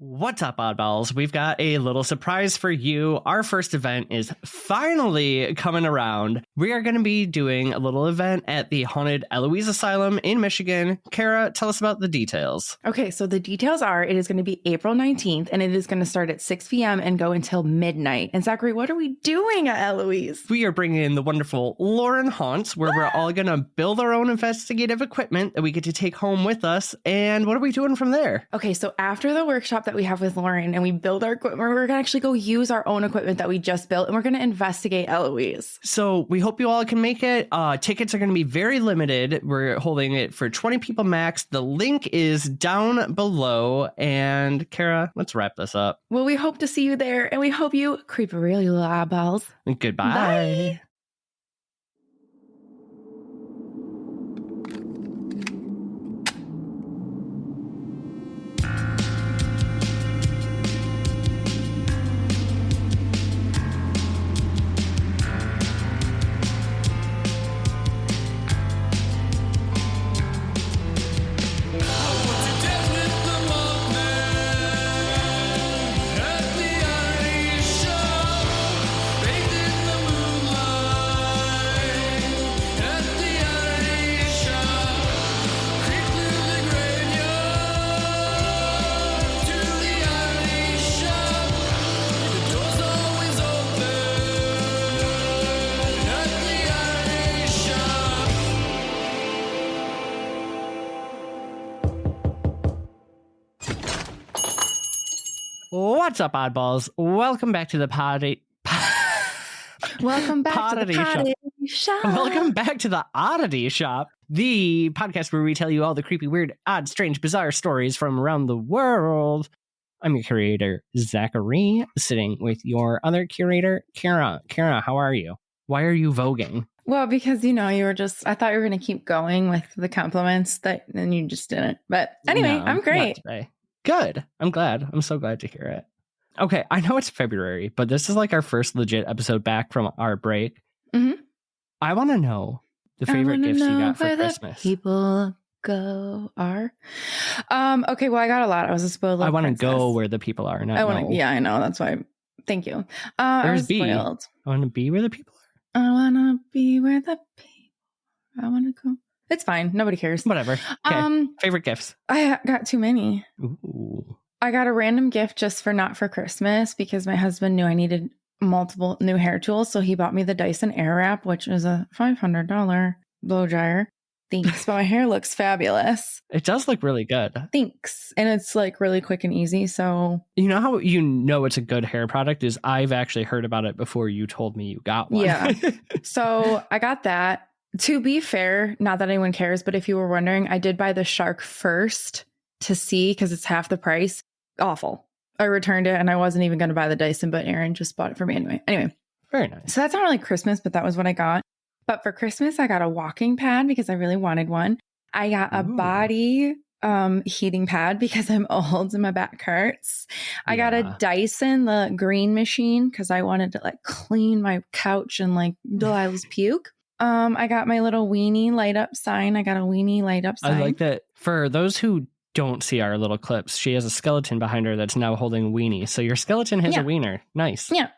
What's up, oddballs? We've got a little surprise for you. Our first event is finally coming around. We are going to be doing a little event at the Haunted Eloise Asylum in Michigan. Kara, tell us about the details. Okay, so the details are it is going to be April 19th, and it is going to start at 6 p.m. and go until midnight. And Zachary, what are we doing at Eloise? We are bringing in the wonderful Lauren Haunts, where we're all going to build our own investigative equipment that we get to take home with us. And what are we doing from there? Okay, so after the workshop that we have with Lauren and we build our equipment, we're going to actually go use our own equipment that we just built, and we're going to investigate Eloise. So we hope you all can make it. Tickets are going to be very limited. We're holding it for 20 people max. The link is down below. And Kara, let's wrap this up. Well, we hope to see you there, and we hope you creep real, you eyeballs. Goodbye. Bye. What's up, oddballs? Welcome back to the potty. Welcome back to the Oddity Oddity Shop. Welcome back to the Oddity Shop, the podcast where we tell you all the creepy, weird, odd, strange, bizarre stories from around the world. I'm your curator, Zachary, sitting with your other curator, Kara. Kara, how are you? Why are you voguing? Well, because, you were just, I thought you were going to keep going with the compliments, and you just didn't. But anyway, No, I'm great. not today. Good. I'm glad. I'm so glad to hear it. Okay, I know it's February, but this is like our first legit episode back from our break. Mm-hmm. I want to know the favorite gifts you got for where Christmas. The people are. Okay, well, I got a lot. I was a spoiled little I want to princess. go where the people are. Not I want know. to. Yeah, I know. That's why. Thank you. I Where's was B? spoiled. I want to be where the people I want to be where the people. I want to go. It's fine. Nobody cares. are. Whatever. Okay. Favorite gifts. I got too many. Ooh. I got a random gift just for not for Christmas because my husband knew I needed multiple new hair tools. So he bought me the Dyson Airwrap, which is a $500 blow dryer. Thanks. But my hair looks fabulous. It does look really good. Thanks. And it's like really quick and easy. So You know how you know it's a good hair product is I've actually heard about it before you told me you got one. yeah. So I got that. To be fair, not that anyone cares, but if you were wondering, I did buy the Shark first to see because it's half the price. Awful. I returned it and I wasn't even going to buy the Dyson, but Aaron just bought it for me anyway. Very nice. So that's not really Christmas, but that was what I got. But for Christmas, I got a walking pad because I really wanted one. I got a body heating pad because I'm old and my back hurts. I got a Dyson, the green machine, because I wanted to like clean my couch and like Delilah's puke. I got my little weenie light up sign. I got a weenie light up sign. I like that. For those who don't see our little clips, she has a skeleton behind her that's now holding a weenie. So your skeleton has a wiener. Nice. Yeah.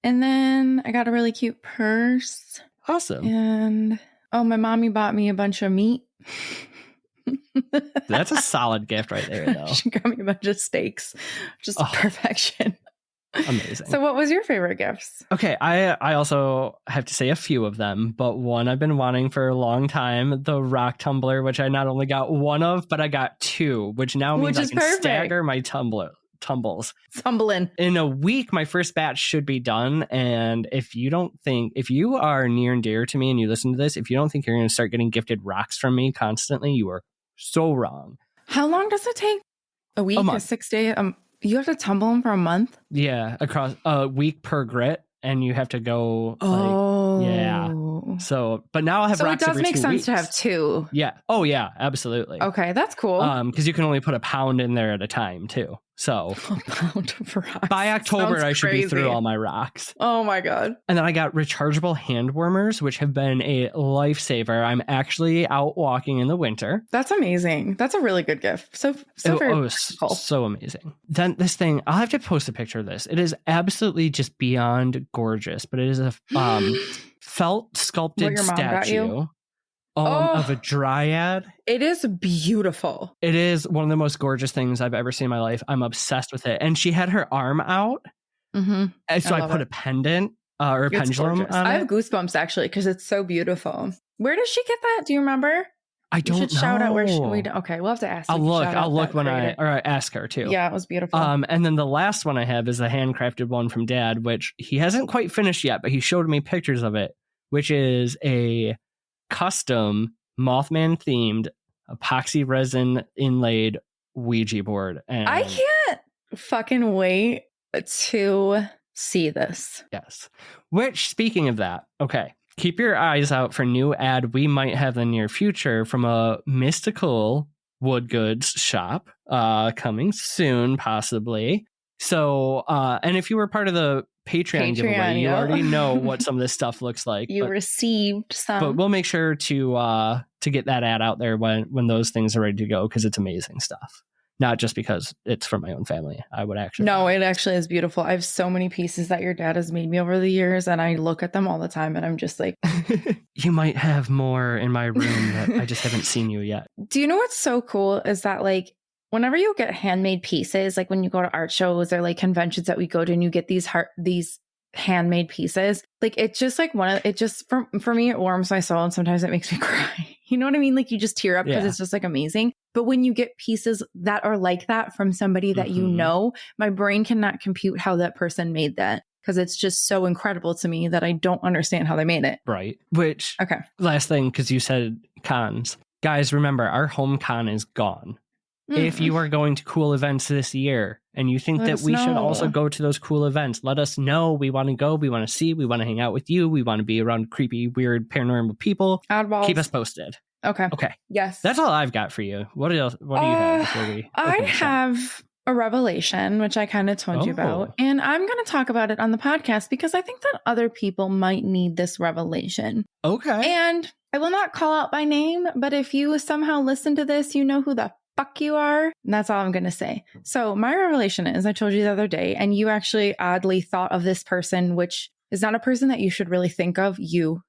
And then I got a really cute purse. Awesome. And my mommy bought me a bunch of meat. That's a solid gift right there, though. She got me a bunch of steaks. Just perfection. Amazing. So what was your favorite gifts? Okay, I also have to say a few of them, but one I've been wanting for a long time, the rock tumbler, which I not only got one of, but I got two, which now means I can stagger my tumbles. Tumbling. In a week, my first batch should be done, and if you are near and dear to me and you listen to this, if you don't think you're going to start getting gifted rocks from me constantly, you are so wrong. How long does it take? A week? A 6 day? You have to tumble them for a month? Yeah, across a week per grit, and you have to go. Yeah. So, but now I have rocks every 2 weeks. So it does make sense to have two. Yeah. Oh, yeah. Absolutely. Okay, that's cool. Because you can only put a pound in there at a time too. So A pound of rocks. by October, Sounds I should crazy. be through all my rocks. Oh my God. And then I got rechargeable hand warmers, which have been a lifesaver. I'm actually out walking in the winter. That's amazing. That's a really good gift. So very practical. So amazing. Then this thing, I'll have to post a picture of this. It is absolutely just beyond gorgeous, but it is a felt sculpted statue of a dryad. It is beautiful. It is one of the most gorgeous things I've ever seen in my life. I'm obsessed with it. And she had her arm out. Mm-hmm. And so I put a pendant or a pendulum gorgeous. on it. I have goosebumps actually because it's so beautiful. Where does she get that? Do you remember? I don't know. Shout out where okay, we'll have to ask. I'll look when I ask her too. Yeah, it was beautiful. And then the last one I have is a handcrafted one from Dad, which he hasn't quite finished yet, but he showed me pictures of it, which is a custom Mothman themed epoxy resin inlaid Ouija board. And I can't fucking wait to see this. Yes. Which, speaking of that, okay, keep your eyes out for new ad we might have in the near future from a mystical wood goods shop coming soon, possibly. So, and if you were part of the Patreon giveaway, you already know what some of this stuff looks like. You received some. But we'll make sure to get that ad out there when those things are ready to go, because it's amazing stuff. Not just because it's from my own family. I would actually. No, it actually is beautiful. I have so many pieces that your dad has made me over the years, and I look at them all the time, and I'm just like, you might have more in my room that I just haven't seen you yet. Do you know what's so cool is that, like, whenever you get handmade pieces, like when you go to art shows or like conventions that we go to, and you get these handmade pieces, like it's just like for me, it warms my soul, and sometimes it makes me cry. You know what I mean? Like you just tear up because it's just like amazing. But when you get pieces that are like that from somebody that you know, my brain cannot compute how that person made that, because it's just so incredible to me that I don't understand how they made it. Right. Which, okay. Last thing, because you said cons. Guys, remember, our home con is gone. If you are going to cool events this year and you think that we should also go to those cool events, let us know. We want to go. We want to see. We want to hang out with you. We want to be around creepy, weird, paranormal people. Oddballs. Keep us posted. Okay. Yes. That's all I've got for you. What else? What do you have before we I have a revelation, which I kind of told you about. And I'm going to talk about it on the podcast because I think that other people might need this revelation. Okay. And I will not call out by name, but if you somehow listen to this, you know who the fuck you are. And that's all I'm going to say. So my revelation is, I told you the other day, and you actually oddly thought of this person, which is not a person that you should really think of. You,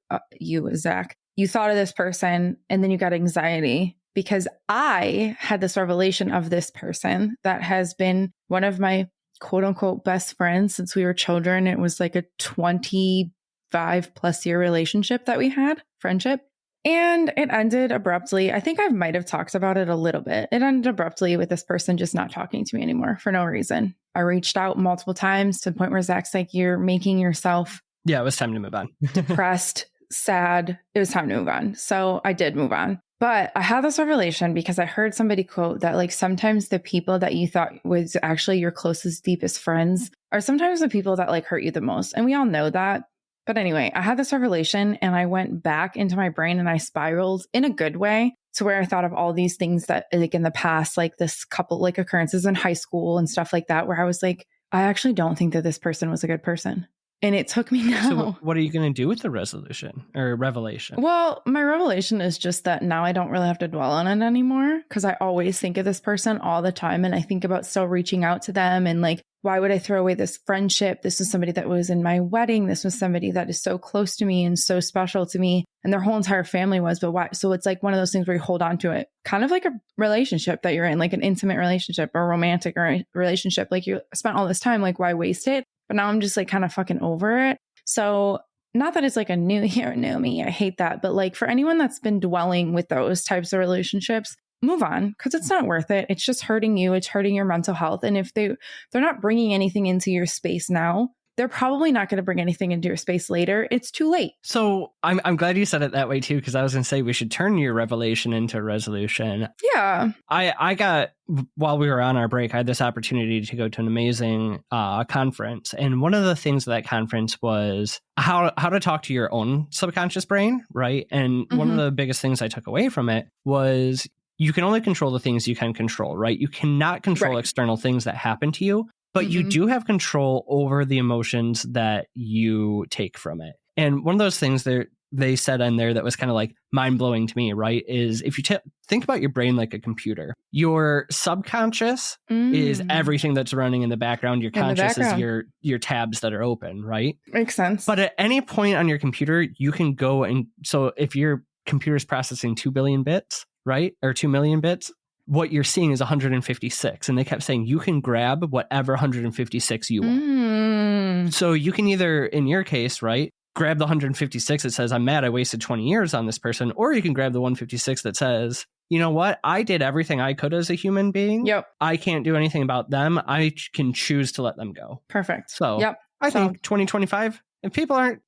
Zach, you thought of this person and then you got anxiety because I had this revelation of this person that has been one of my quote unquote best friends since we were children. It was like a 25 plus year relationship that we had, friendship. And it ended abruptly. I think I might have talked about it a little bit. It ended abruptly with this person just not talking to me anymore for no reason. I reached out multiple times to the point where Zach's like, you're making yourself it was time to move on. depressed, sad. It was time to move on. So I did move on. But I had this revelation because I heard somebody quote that, like, sometimes the people that you thought was actually your closest, deepest friends are sometimes the people that like hurt you the most. And we all know that. But anyway, I had this revelation and I went back into my brain and I spiraled in a good way to where I thought of all these things that, like, in the past, like this couple, like occurrences in high school and stuff like that, where I was like, I actually don't think that this person was a good person. And it took me now. So what are you going to do with the resolution or revelation? Well, my revelation is just that now I don't really have to dwell on it anymore, because I always think of this person all the time. And I think about still reaching out to them and like, why would I throw away this friendship? This was somebody that was in my wedding. This was somebody that is so close to me and so special to me. And their whole entire family was, but why? So it's like one of those things where you hold on to it, kind of like a relationship that you're in, like an intimate relationship or romantic or a relationship. Like you spent all this time, like why waste it? But now I'm just like kind of fucking over it. So not that it's like a new year, new me. I hate that. But like for anyone that's been dwelling with those types of relationships, move on, because it's not worth it. It's just hurting you. It's hurting your mental health. And if they're not bringing anything into your space now, they're probably not going to bring anything into your space later. It's too late. So I'm glad you said it that way too, because I was going to say we should turn your revelation into a resolution. Yeah. I got, while we were on our break, I had this opportunity to go to an amazing conference. And one of the things of that conference was how to talk to your own subconscious brain, right? And one of the biggest things I took away from it was you can only control the things you can control, right? You cannot control external things that happen to you, but you do have control over the emotions that you take from it. And one of those things they said in there that was kind of like mind-blowing to me, right, is if you think about your brain like a computer, your subconscious is everything that's running in the background. Your conscious is your tabs that are open, right? Makes sense. But at any point on your computer, you can go and so if your computer is processing 2 billion bits, right, or 2 million bits, what you're seeing is 156. And they kept saying you can grab whatever 156 you want. So you can either, in your case, right, grab the 156 that says, I'm mad I wasted 20 years on this person. Or you can grab the 156 that says, you know what? I did everything I could as a human being. Yep. I can't do anything about them. I can choose to let them go. Perfect. So I think 2025, if people aren't,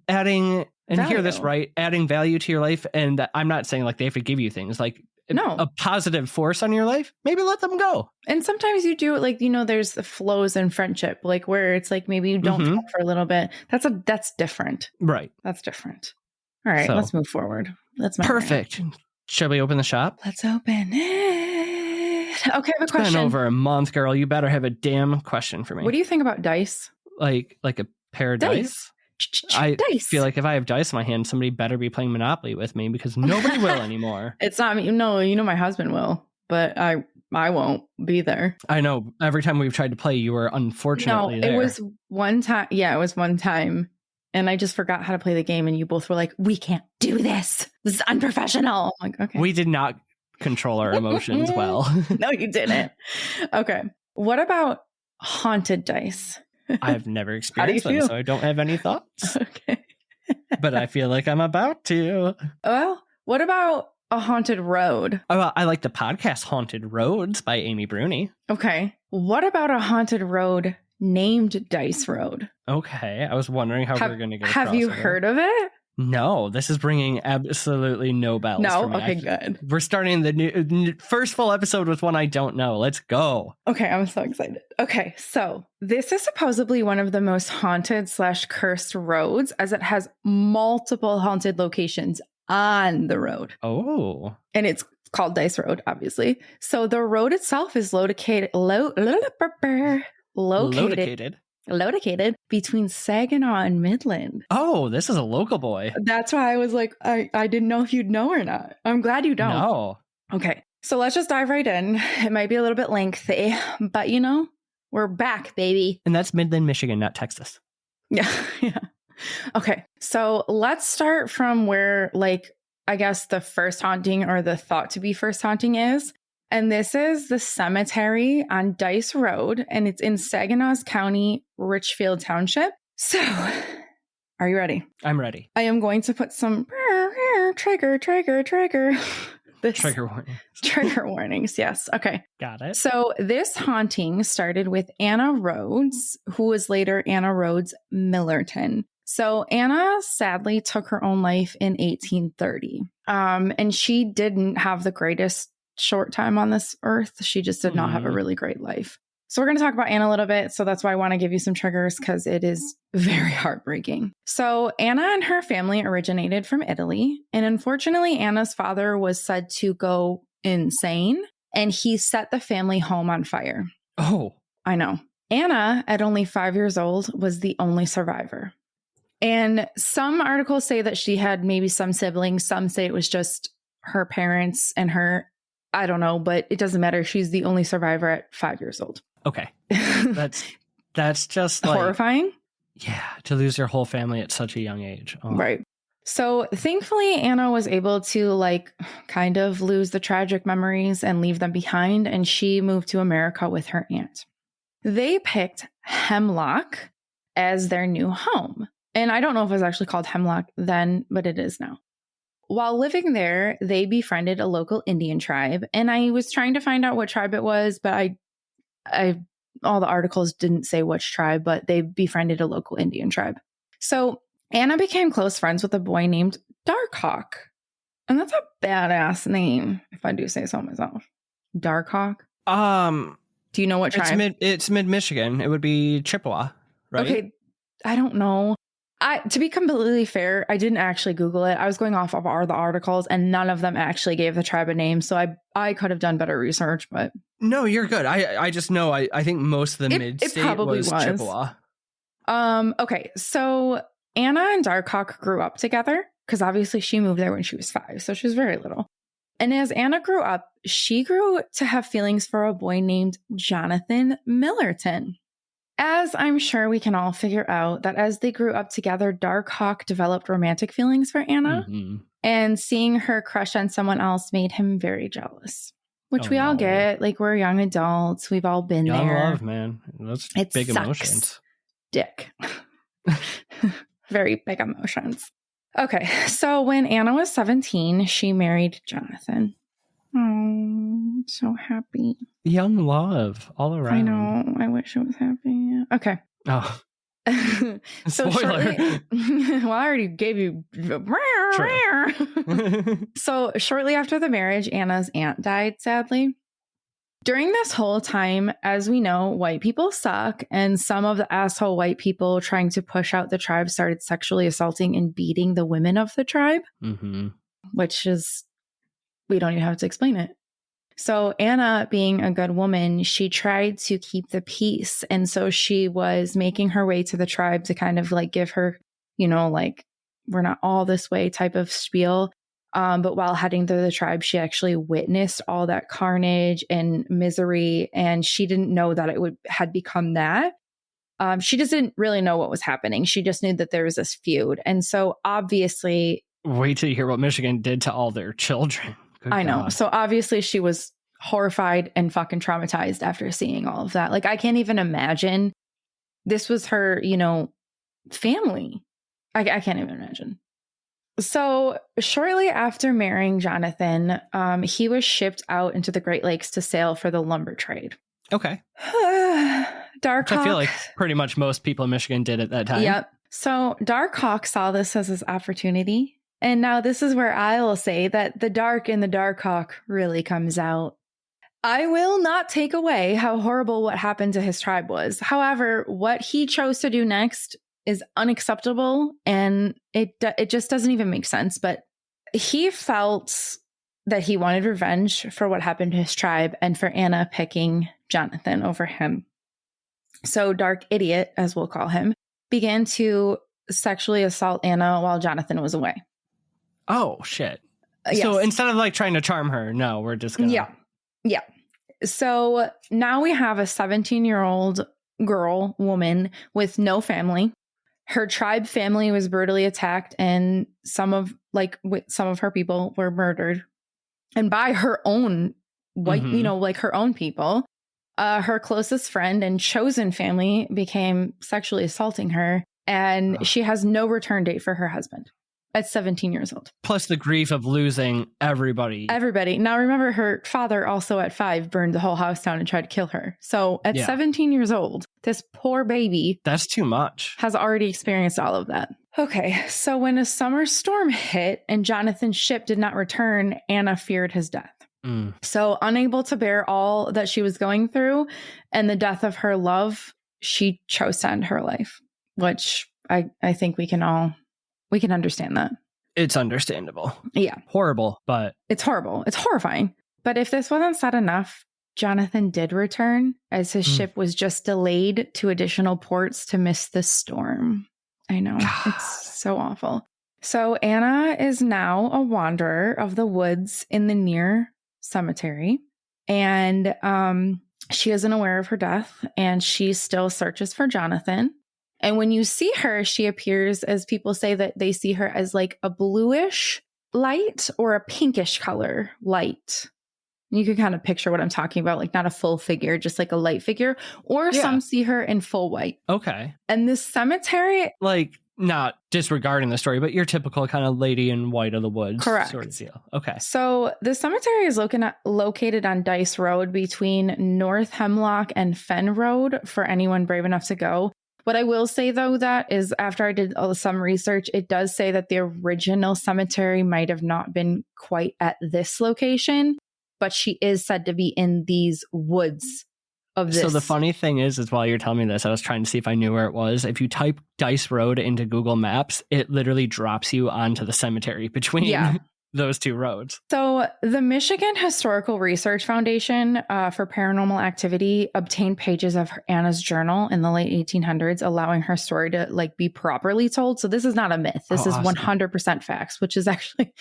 adding, and hear this right, adding value to your life. And I'm not saying like they have to give you things like a positive force on your life, maybe let them go. And sometimes you do it like, there's the flows in friendship, like where it's like maybe you don't talk for a little bit. That's different. Right. That's different. All right, let's move forward. That's perfect. Shall we open the shop? Let's open it. Okay, I have a question. It's been over a month, girl. You better have a damn question for me. What do you think about dice? Like a pair of dice? I feel like if I have dice in my hand, somebody better be playing Monopoly with me because nobody will anymore. It's not me. No, my husband will, but I won't be there. I know. Every time we've tried to play, you were unfortunately there. It was one time. Yeah, it was one time. And I just forgot how to play the game. And you both were like, we can't do this. This is unprofessional. I'm like, okay. We did not control our emotions well. No, you didn't. Okay. What about haunted dice? I've never experienced them, so I don't have any thoughts. Okay. But I feel like I'm about to. Well, what about a haunted road? Oh, I like the podcast Haunted Roads by Amy Bruni. Okay. What about a haunted road named Dice Road? Okay. I was wondering how we're going to get Have you heard of it? No, this is bringing absolutely no bells. No? For me. Okay, good. We're starting the first full episode with one I don't know. Let's go. Okay, I'm so excited. Okay, so this is supposedly one of the most haunted / cursed roads, as it has multiple haunted locations on the road. Oh. And it's called Dice Road, obviously. So the road itself is located between Saginaw and Midland. Oh, this is a local boy. That's why I was like, I didn't know if you'd know or not. I'm glad you don't. No. Okay, so let's just dive right in. It might be a little bit lengthy, but we're back, baby. And that's Midland, Michigan, not Texas. Yeah. Okay, so let's start from where, I guess the first haunting or the thought to be first haunting is. And this is the cemetery on Dice Road, and it's in Saginaw County, Richfield Township. So, are you ready? I'm ready. I am going to put some trigger. Trigger warnings. Trigger warnings, yes. Okay. Got it. So, this haunting started with Anna Rhodes, who was later Anna Rhodes Millerton. So Anna sadly took her own life in 1830. And she didn't have the greatest short time on this earth. She just did not have a really great life. So we're going to talk about Anna a little bit. So that's why I want to give you some triggers, because it is very heartbreaking. So Anna and her family originated from Italy. And unfortunately, Anna's father was said to go insane, and he set the family home on fire. Oh, I know. Anna, at only 5 years old, was the only survivor. And some articles say that she had maybe some siblings. Some say it was just her parents and her. I don't know, but it doesn't matter. She's the only survivor at 5 years old. Okay. That's just horrifying. Yeah, to lose your whole family at such a young age. Oh. Right. So thankfully, Anna was able to kind of lose the tragic memories and leave them behind. And she moved to America with her aunt. They picked Hemlock as their new home. And I don't know if it was actually called Hemlock then, but it is now. While living there, they befriended a local Indian tribe. And I was trying to find out what tribe it was, but I all the articles didn't say which tribe, but they befriended a local Indian tribe. So Anna became close friends with a boy named Darkhawk. And that's a badass name, if I do say so myself. Darkhawk? Do you know what tribe? It's mid-Michigan. It would be Chippewa, right? Okay, I don't know. To be completely fair, I didn't actually Google it. I was going off of all the articles, and none of them actually gave the tribe a name. So I could have done better research, but no, you're good. I just know. I think most of the mid-state probably was Chippewa. Okay, so Anna and Darkhawk grew up together because obviously she moved there when she was 5, so she was very little. And as Anna grew up, she grew to have feelings for a boy named Jonathan Millerton. As I'm sure we can all figure out that as they grew up together, Darkhawk developed romantic feelings for Anna, and seeing her crush on someone else made him very jealous, which we all get. Like, we're young adults. We've all been young there. Love, man. That's big emotions. Dick. Very big emotions. Okay, so when Anna was 17, she married Jonathan. Oh, so happy. Young love all around. I know. I wish it was happy. Okay. Oh. So spoiler. Well, I already gave you. So shortly after the marriage, Anna's aunt died, sadly. During this whole time, as we know, white people suck, and some of the asshole white people trying to push out the tribe started sexually assaulting and beating the women of the tribe, which is, we don't even have to explain it. So Anna, being a good woman, she tried to keep the peace. And so she was making her way to the tribe to kind of like give her, you know, like, we're not all this way type of spiel. But while heading through the tribe, she actually witnessed all that carnage and misery. And she didn't know that it had become that. She just didn't really know what was happening. She just knew that there was this feud. And so obviously... Wait till you hear what Michigan did to all their children. Good I know. God. So obviously she was horrified and fucking traumatized after seeing all of that. Like, I can't even imagine. This was her, you know, family. I can't even imagine. So shortly after marrying Jonathan, he was shipped out into the Great Lakes to sail for the lumber trade. Okay. Darkhawk. I feel like pretty much most people in Michigan did at that time. Yep. So Darkhawk saw this as his opportunity. And now this is where I will say that the dark in the Darkhawk really comes out. I will not take away how horrible what happened to his tribe was. However, what he chose to do next is unacceptable, and it just doesn't even make sense. But he felt that he wanted revenge for what happened to his tribe and for Anna picking Jonathan over him. So Dark Idiot, as we'll call him, began to sexually assault Anna while Jonathan was away. Oh, shit. Yes. So instead of like trying to charm her, no, we're just going to... Yeah. So now we have a 17-year-old woman with no family. Her tribe family was brutally attacked, and some of her people were murdered, and by her own white, you know, like her own people. Her closest friend and chosen family became sexually assaulting her, and she has no return date for her husband at 17 years old. Plus the grief of losing everybody. Now, remember, her father also at 5 burned the whole house down and tried to kill her. So at 17 years old, this poor baby... That's too much. ...has already experienced all of that. Okay, so when a summer storm hit and Jonathan's ship did not return, Anna feared his death. So unable to bear all that she was going through and the death of her love, she chose to end her life, which I think we can understand that. It's understandable. Yeah. Horrible, but... It's horrible. It's horrifying. But if this wasn't sad enough, Jonathan did return as his ship was just delayed to additional ports to miss the storm. I know. God. It's so awful. So Anna is now a wanderer of the woods in the near cemetery. And she isn't aware of her death, and she still searches for Jonathan. And when you see her, she appears, as people say that they see her as like a bluish light or a pinkish color light. You can kind of picture what I'm talking about, like not a full figure, just like a light figure, or some see her in full white. Okay. And this cemetery, like, not disregarding the story, but your typical kind of lady in white of the woods. Correct. Sort of deal. Okay. So the cemetery is located on Dice Road between North Hemlock and Fen Road for anyone brave enough to go. What I will say, though, that is after I did some research, it does say that the original cemetery might have not been quite at this location, but she is said to be in these woods of this. So the funny thing is while you're telling me this, I was trying to see if I knew where it was. If you type Dice Road into Google Maps, it literally drops you onto the cemetery between those two roads. So the Michigan Historical Research Foundation for Paranormal Activity obtained pages of Anna's journal in the late 1800s, allowing her story to like be properly told. So this is not a myth. This is awesome. 100% facts, which is actually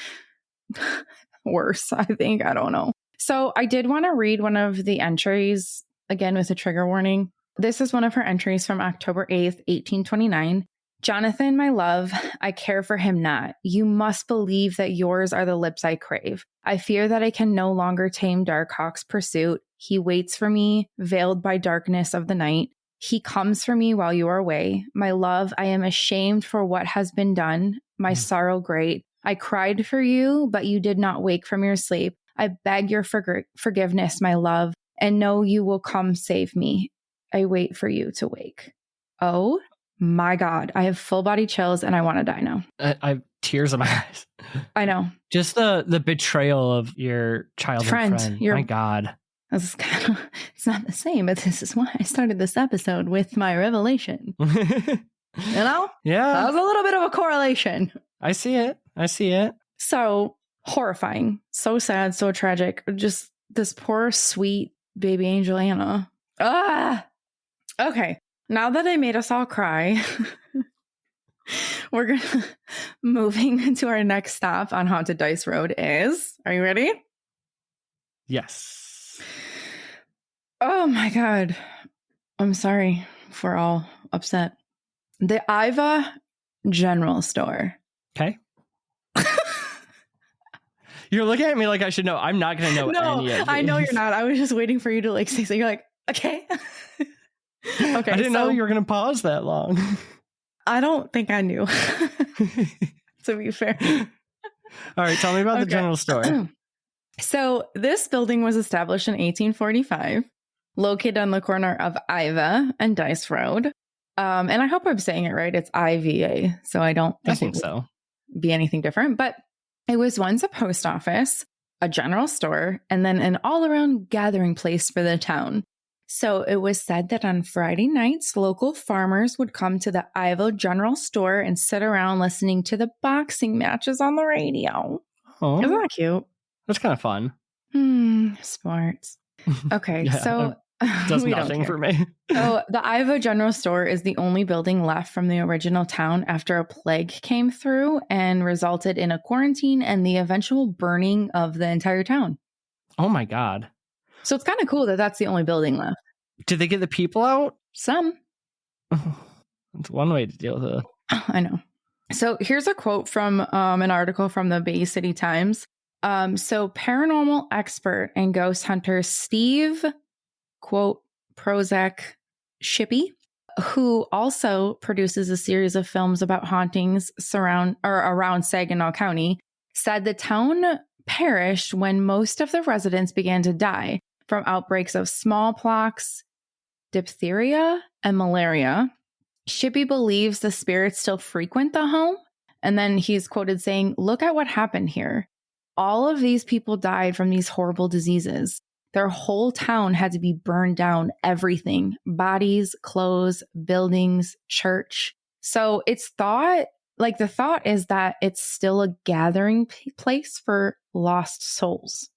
worse, I think. I don't know. So I did want to read one of the entries, again with a trigger warning. This is one of her entries from October 8th, 1829. Jonathan, my love, I care for him not. You must believe that yours are the lips I crave. I fear that I can no longer tame Darkhawk's pursuit. He waits for me, veiled by darkness of the night. He comes for me while you are away. My love, I am ashamed for what has been done. My sorrow great. I cried for you, but you did not wake from your sleep. I beg your forgiveness, my love, and know you will come save me. I wait for you to wake. Oh my God, I have full body chills and I want to die now. I have tears in my eyes. I know. Just the betrayal of your childhood friend. My God. This is it's not the same, but this is why I started this episode with my revelation. You know? Yeah. That was a little bit of a correlation. I see it. So horrifying. So sad. So tragic. Just this poor, sweet baby angel Anna. Okay. Now that I made us all cry, we're going to moving into our next stop on Haunted Dice Road is, are you ready? Yes. Oh my God. I'm sorry if we're all upset. The Iva General Store. Okay. You're looking at me like I should know. I'm not going to know any of these. I know you're not. I was just waiting for you to like say so. You're like, okay. Okay. I didn't know you were going to pause that long. I don't think I knew, to be fair. All right. Tell me about the general store. So this building was established in 1845, located on the corner of Iva and Dice Road. And I hope I'm saying it right. It's IVA. So I think so. Be anything different, but it was once a post office, a general store, and then an all-around gathering place for the town. So it was said that on Friday nights, local farmers would come to the Iva General Store and sit around listening to the boxing matches on the radio. Oh, isn't that cute? That's kind of fun. Sports. Okay, so does nothing for me. So the Iva General Store is the only building left from the original town after a plague came through and resulted in a quarantine and the eventual burning of the entire town. Oh my God. So it's kind of cool that that's the only building left. Did they get the people out? Some. That's one way to deal with it. I know. So here's a quote from an article from the Bay City Times. So paranormal expert and ghost hunter Steve, quote, Prozac Shippey, who also produces a series of films about hauntings around Saginaw County, said the town perished when most of the residents began to die from outbreaks of smallpox, diphtheria, and malaria. Shippey believes the spirits still frequent the home. And then he's quoted saying, "Look at what happened here. All of these people died from these horrible diseases. Their whole town had to be burned down, everything, bodies, clothes, buildings, church." So it's thought, like the thought is that it's still a gathering place for lost souls,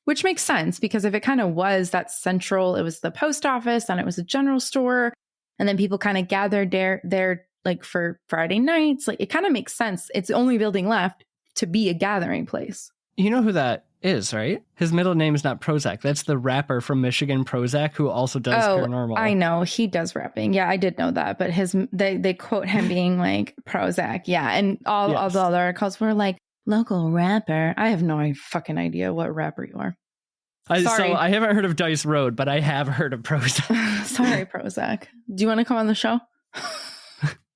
which makes sense because if it kind of was that central, it was the post office and it was a general store. And then people kind of gathered there like for Friday nights. Like it kind of makes sense. It's the only building left to be a gathering place. You know who that is, right? His middle name is not Prozac. That's the rapper from Michigan, Prozac, who also does paranormal. I know. He does rapping. Yeah, I did know that. But they quote him being like Prozac. Yeah. And all the other articles were like, local rapper. I have no fucking idea what rapper you are. So I haven't heard of Dice Road, but I have heard of Prozac. Sorry, Prozac. Do you want to come on the show?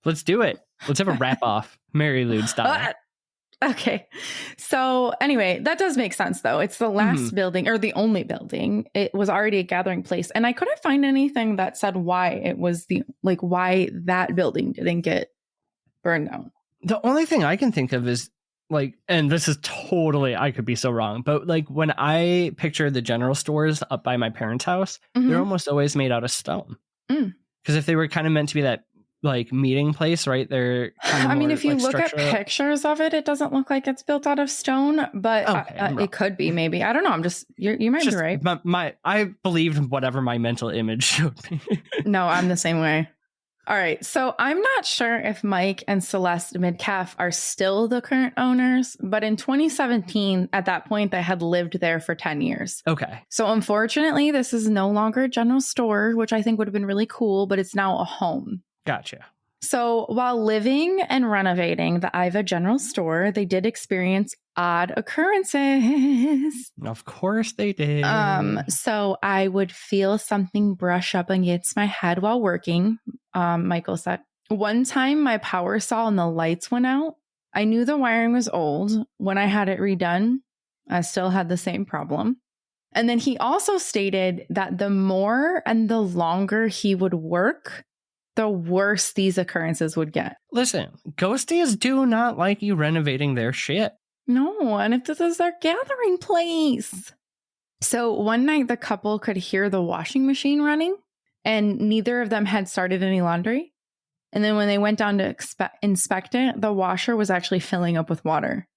Let's do it. Let's have a wrap off. Mary Lou style. Okay. So anyway, that does make sense though. It's the last building or the only building. It was already a gathering place. And I couldn't find anything that said why it was why that building didn't get burned down. The only thing I can think of is like, and this is totally, I could be so wrong, but like when I picture the general stores up by my parents' house, they're almost always made out of stone. Because if they were kind of meant to be that like meeting place, right? They're kind of I mean, more, if you like, look at pictures of it, it doesn't look like it's built out of stone, but it could be, maybe. I don't know. I'm just, you might be right. I believed whatever my mental image showed me. No, I'm the same way. All right. So I'm not sure if Mike and Celeste Midcalf are still the current owners, but in 2017, at that point, they had lived there for 10 years. Okay. So unfortunately, this is no longer a general store, which I think would have been really cool, but it's now a home. Gotcha. So while living and renovating the Iva General Store, they did experience odd occurrences. Of course they did. So I would feel something brush up against my head while working, Michael said. One time my power saw and the lights went out. I knew the wiring was old. When I had it redone, I still had the same problem. And then he also stated that the more and the longer he would work, the worse these occurrences would get. Listen, ghosties do not like you renovating their shit. No, and if this is their gathering place. So one night the couple could hear the washing machine running and neither of them had started any laundry. And then when they went down to inspect it, the washer was actually filling up with water.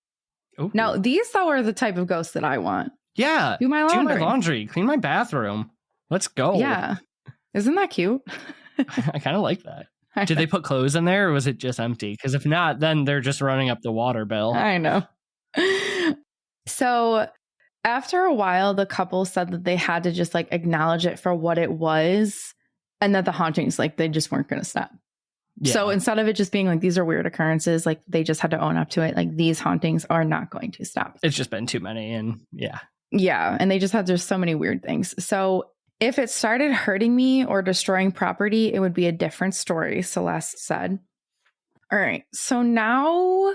Ooh. Now, these though are the type of ghosts that I want. Yeah. Do my laundry. Clean my bathroom. Let's go. Yeah. Isn't that cute? I kind of like that. Did they put clothes in there or was it just empty? Because if not, then they're just running up the water bill. I know. So after a while, the couple said that they had to just like acknowledge it for what it was and that the hauntings, like they just weren't going to stop. Yeah. So instead of it just being like, these are weird occurrences, like they just had to own up to it. Like these hauntings are not going to stop. It's just been too many. And yeah. Yeah. And they just had just so many weird things. So if it started hurting me or destroying property, it would be a different story, Celeste said. All right. So now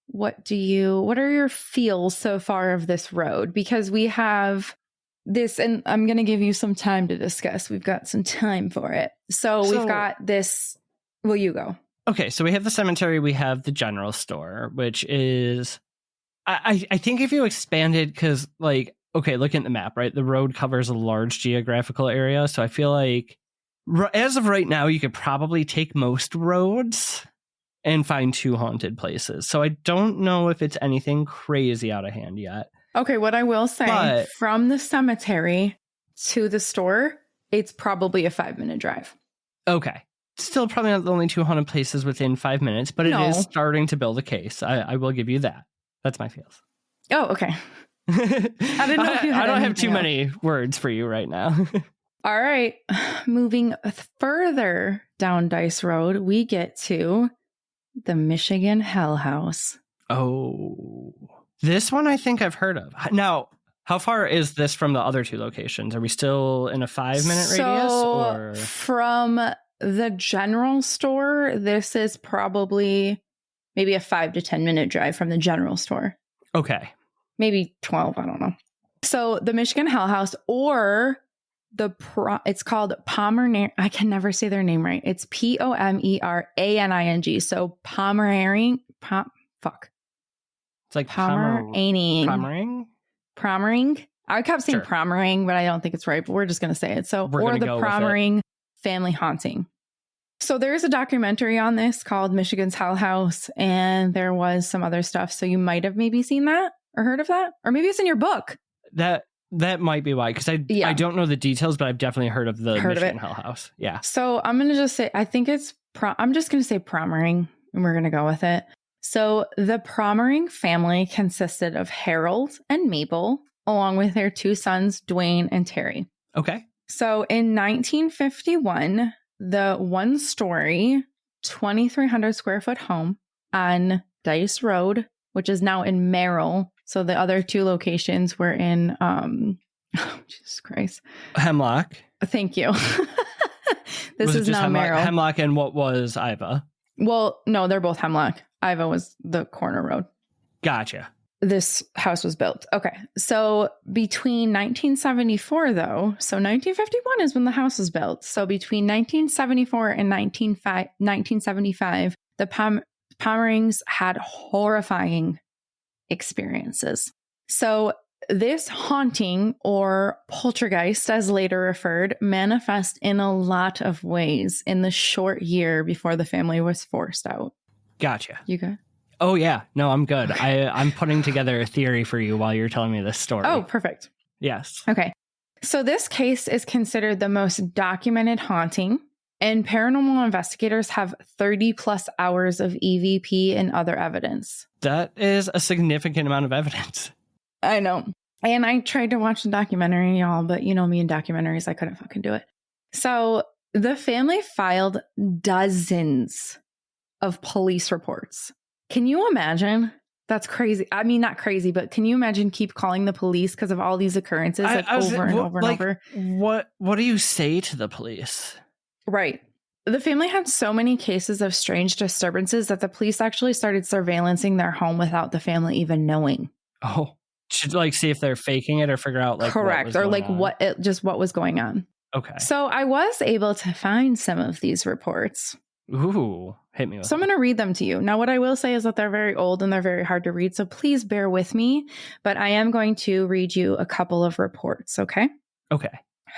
what are your feels so far of this road? Because we have this, and I'm going to give you some time to discuss. We've got some time for it. So we've got this. Well, you go. Okay. So we have the cemetery. We have the general store, which is, I think if you expanded, because like, okay, look at the map, right? The road covers a large geographical area. So I feel like as of right now, you could probably take most roads and find 2 haunted places. So I don't know if it's anything crazy out of hand yet. Okay, what I will say, from the cemetery to the store, it's probably a 5-minute drive. Okay. Still probably not the only 2 haunted places within 5 minutes, but it is starting to build a case. I will give you that. That's my feels. Oh, okay. I didn't know if you had I don't have too many words for you right now. All right. Moving further down Dice Road, we get to the Michigan Hell House. Oh, this one I think I've heard of. Now, how far is this from the other 2 locations? Are we still in a 5-minute radius? Or from the general store, this is probably maybe a 5 to 10 minute drive from the general store. Okay. Maybe 12. I don't know. So the Michigan Hell House, or it's called Pomeraning. I can never say their name right. It's Pomeraning. So Pomeraning. It's like Pomeraning. I kept saying Pomeraning, but I don't think it's right. But we're just going to say it. So, or the Pomeraning family haunting. So there's a documentary on this called Michigan's Hell House, and there was some other stuff. So you might have maybe seen that or heard of that, or maybe it's in your book. That might be why, because I don't know the details, but I've definitely heard of the Michigan Hell House. Yeah. So I'm going to just say, I think it's, I'm just going to say Pomeraning, and we're going to go with it. So the Pomeraning family consisted of Harold and Mabel, along with their 2 sons, Dwayne and Terry. Okay. So in 1951, the 1-story, 2,300 square foot home on Dice Road, which is now in Merrill. So the other 2 locations were in, Jesus Christ. Hemlock. Thank you. This is now Merrill. Hemlock and what was Iva? Well, no, they're both Hemlock. Iva was the corner road. Gotcha. This house was built. Okay. So between 1974, though, so 1951 is when the house was built. So between 1974 and 1975, the Pomeranings had horrifying experiences. So this haunting, or poltergeist as later referred, manifests in a lot of ways in the short year before the family was forced out. Gotcha. You good? Oh, yeah. No, I'm good. I'm putting together a theory for you while you're telling me this story. Oh, perfect. Yes. Okay. So this case is considered the most documented haunting, and paranormal investigators have 30 plus hours of EVP and other evidence. That is a significant amount of evidence. I know. And I tried to watch the documentary, y'all, but you know me and documentaries, I couldn't fucking do it. So the family filed dozens of police reports. Can you imagine? That's crazy. I mean, not crazy, but can you imagine keep calling the police because of all these occurrences over and over? What do you say to the police? Right. The family had so many cases of strange disturbances that the police actually started surveillancing their home without the family even knowing. Oh, should see if they're faking it or figure out correct, or what was going on. Okay. So I was able to find some of these reports. Ooh, hit me with So I'm going to read them to you. Now, what I will say is that they're very old and they're very hard to read, so please bear with me. But I am going to read you a couple of reports, okay? Okay.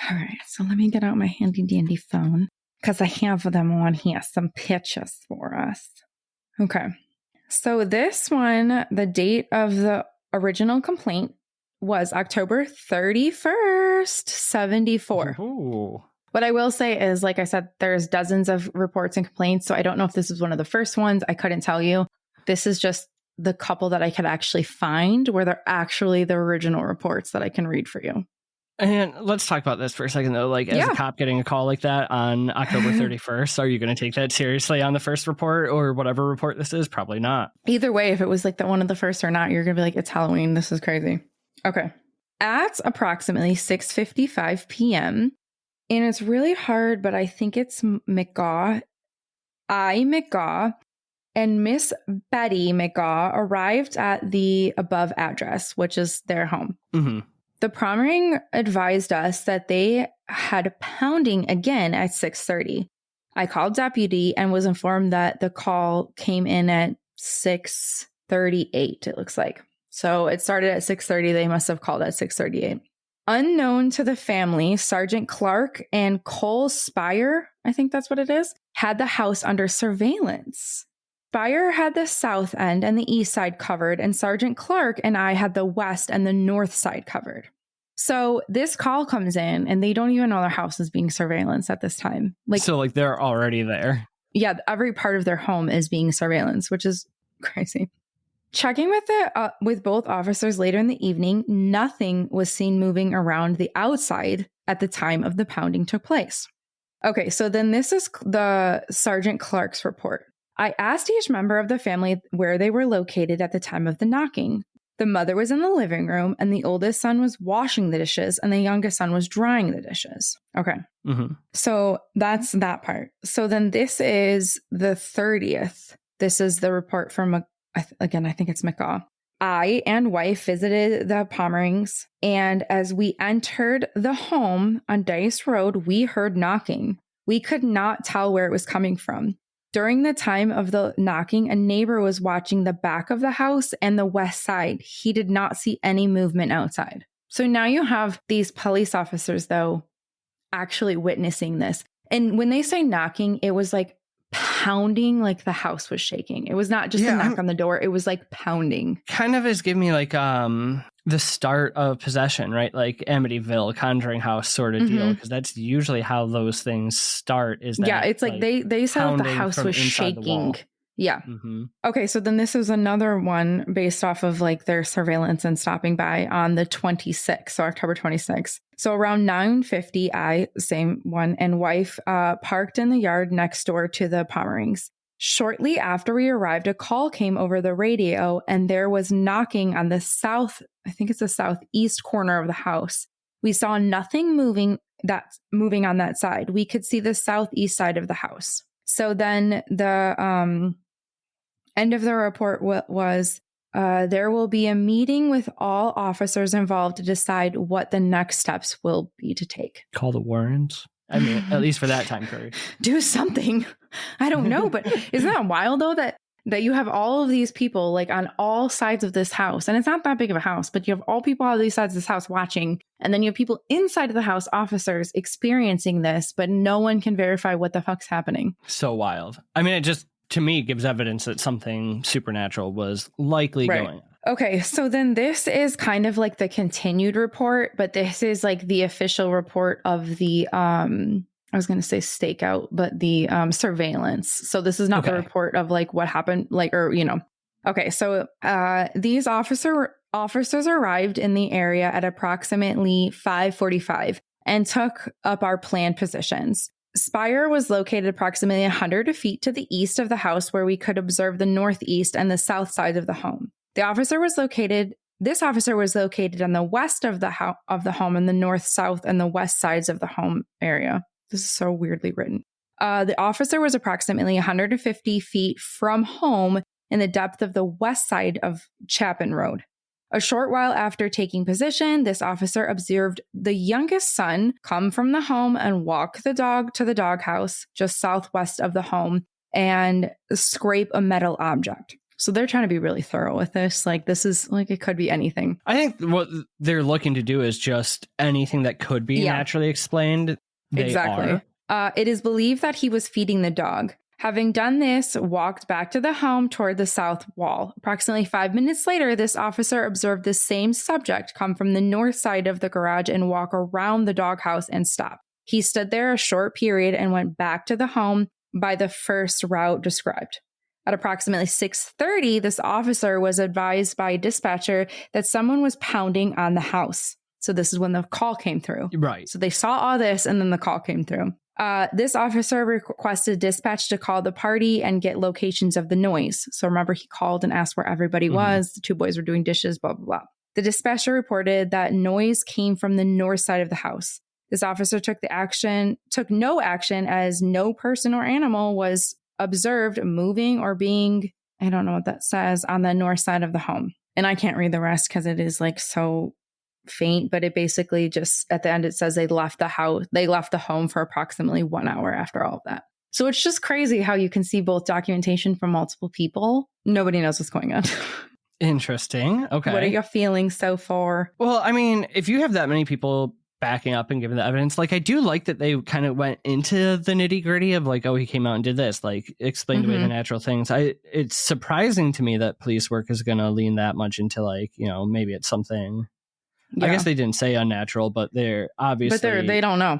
All right, so let me get out my handy dandy phone because I have them on here, some pictures for us. Okay. So this one, the date of the original complaint was October 31st, 74. Ooh. What I will say is, like I said, there's dozens of reports and complaints. So I don't know if this is one of the first ones. I couldn't tell you. This is just the couple that I could actually find where they're actually the original reports that I can read for you. And let's talk about this for a second, though. As a cop getting a call like that on October 31st, are you going to take that seriously on the first report or whatever report this is? Probably not. Either way, if it was the one of the first or not, you're going to be like, it's Halloween. This is crazy. Okay. At approximately 6:55 p.m., and it's really hard, but I think it's McGaw and Miss Betty McGaw arrived at the above address, which is their home. Mm-hmm. The Pomeraning advised us that they had pounding again at 6:30. I called deputy and was informed that the call came in at 6:38, it looks like. So it started at 6:30. They must have called at 6:38. Unknown to the family, Sergeant Clark and Cole Spire, I think that's what it is, had the house under surveillance. Spire had the south end and the east side covered, and Sergeant Clark and I had the west and the north side covered. So this call comes in, and they don't even know their house is being surveillanced at this time. So they're already there. Yeah, every part of their home is being surveillanced, which is crazy. Checking with both officers later in the evening, nothing was seen moving around the outside at the time of the pounding took place. Okay, so then this is the Sergeant Clark's report. I asked each member of the family where they were located at the time of the knocking. The mother was in the living room, and the oldest son was washing the dishes, and the youngest son was drying the dishes. Okay. Mm-hmm. So that's that part. So then this is the 30th. This is the report from, I think it's McGaw. I and wife visited the Pomeranings, and as we entered the home on Dice Road, we heard knocking. We could not tell where it was coming from. During the time of the knocking, a neighbor was watching the back of the house and the west side. He did not see any movement outside. So now you have these police officers, though, actually witnessing this. And when they say knocking, it was pounding, the house was shaking. It was not just a knock on the door. It was pounding. Kind of is giving me the start of possession, right? Amityville, Conjuring House sort of deal, because that's usually how those things start. Is that it's they said the house was shaking. Yeah. Mm-hmm. Okay, so then this is another one based off of their surveillance and stopping by on the 26th, so October 26th. So around 9:50, same one, and wife parked in the yard next door to the Pomeranings. Shortly after we arrived, a call came over the radio, and there was knocking on the southeast corner of the house. We saw nothing moving on that side. We could see the southeast side of the house. So then the end of the report was there will be a meeting with all officers involved to decide what the next steps will be to take. Call the Warrens. I mean, at least for that time period. Do something. I don't know, but isn't that wild though that that you have all of these people like on all sides of this house. And it's not that big of a house, but you have all people on these sides of this house watching. And then you have people inside of the house, officers experiencing this, but no one can verify what the fuck's happening. So wild. I mean, it just, to me, gives evidence that something supernatural was likely going on. Okay, so then this is kind of like the continued report, but this is like the official report of the I was going to say stakeout, but the surveillance. So this is not the report of like what happened, like, or, you know. Okay, so these officers arrived in the area at approximately 5:45 and took up our planned positions. Spire was located approximately 100 feet to the east of the house, where we could observe the northeast and the south side of the home. This officer was located on the west of the home and the north, south, and the west sides of the home area. This is so weirdly written. The officer was approximately 150 feet from home in the depth of the west side of Chapin Road. A short while after taking position, this officer observed the youngest son come from the home and walk the dog to the doghouse just southwest of the home and scrape a metal object. So they're trying to be really thorough with this. Like, this is like, it could be anything. I think what they're looking to do is just anything that could be naturally explained. Exactly. It is believed that he was feeding the dog. Having done this, walked back to the home toward the south wall. Approximately 5 minutes later, this officer observed the same subject come from the north side of the garage and walk around the doghouse and stop. He stood there a short period and went back to the home by the first route described. At approximately 6:30, this officer was advised by a dispatcher that someone was pounding on the house. So this is when the call came through. Right. So they saw all this and then the call came through. This officer requested dispatch to call the party and get locations of the noise. So remember, he called and asked where everybody was. The two boys were doing dishes, blah, blah, blah. The dispatcher reported that noise came from the north side of the house. This officer took no action as no person or animal was observed moving or being, I don't know what that says, on the north side of the home. And I can't read the rest because it is like so faint, but it basically just at the end it says they left the home for approximately 1 hour after all of that. So it's just crazy how you can see both documentation from multiple people. Nobody knows what's going on. Interesting. Okay. What are your feelings so far? Well, I mean, if you have that many people backing up and giving the evidence, like, I do like that they kind of went into the nitty gritty of like, oh, he came out and did this, like explained away the natural things. It's surprising to me that police work is going to lean that much into like, you know, maybe it's something. Yeah. I guess they didn't say unnatural, but they're obviously they don't know,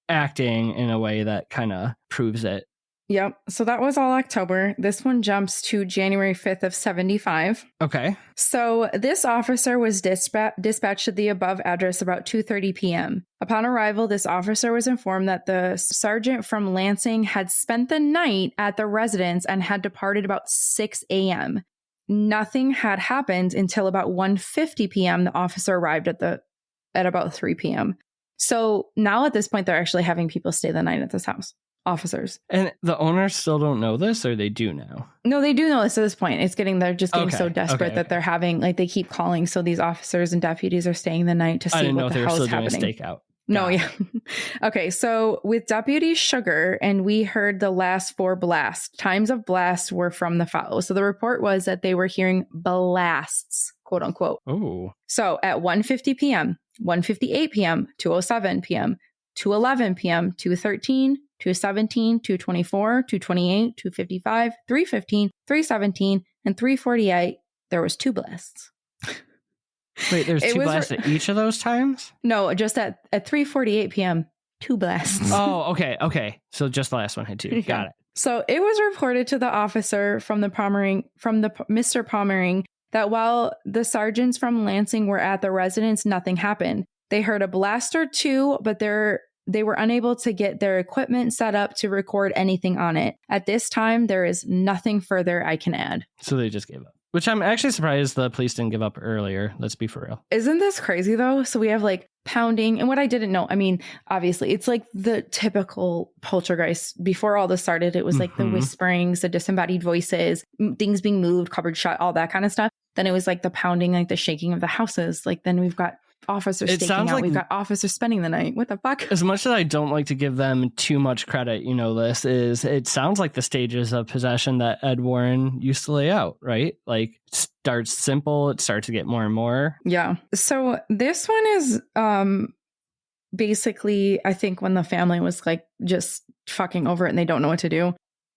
acting in a way that kind of proves it. Yep. So that was all October. This one jumps to January 5th of 75. Okay. So this officer was dispatched to the above address about 2:30 p.m. Upon arrival, this officer was informed that the sergeant from Lansing had spent the night at the residence and had departed about 6 a.m. Nothing had happened until about 1:50 p.m. The officer arrived at about 3 p.m. So now at this point, they're actually having people stay the night at this house. Officers. And the owners still don't know this, or they do now? No, they do know this at this point. They're just getting so desperate that they're having, like, they keep calling. So these officers and deputies are staying the night to see what the hell is happening. Doing a stakeout. No, yeah. Okay, so with Deputy Sugar, and we heard the last 4 blasts. Times of blast were from the follow. So the report was that they were hearing blasts, quote unquote. Oh. So at 1:50 p.m., 1:58 p.m., 2:07 p.m., 2:11 p.m., 2:13, 2:17, 2:24, 2:28, 2:55, 3:15, 3:17, and 3:48, there was 2 blasts. Wait, there's 2 blasts at each of those times? No, just at 3:48 p.m., 2 blasts. Oh, okay. So just the last one had 2. Got it. So it was reported to the officer from the Mr. Pomeraning that while the sergeants from Lansing were at the residence, nothing happened. They heard a blast or 2, but they were unable to get their equipment set up to record anything on it. At this time, there is nothing further I can add. So they just gave up. Which I'm actually surprised the police didn't give up earlier. Let's be for real. Isn't this crazy, though? So we have like pounding. And what I didn't know, I mean, obviously, it's like the typical poltergeist. Before all this started, it was like the whisperings, the disembodied voices, things being moved, cupboards shut, all that kind of stuff. Then it was like the pounding, like the shaking of the houses. Like then we've got officers It staking sounds out. like- We've got officers spending the night. What the fuck? As much as I don't like to give them too much credit, it sounds like the stages of possession that Ed Warren used to lay out, right? Like, it starts simple, it starts to get more and more. Yeah. So this one is basically, I think, when the family was like just fucking over it and they don't know what to do.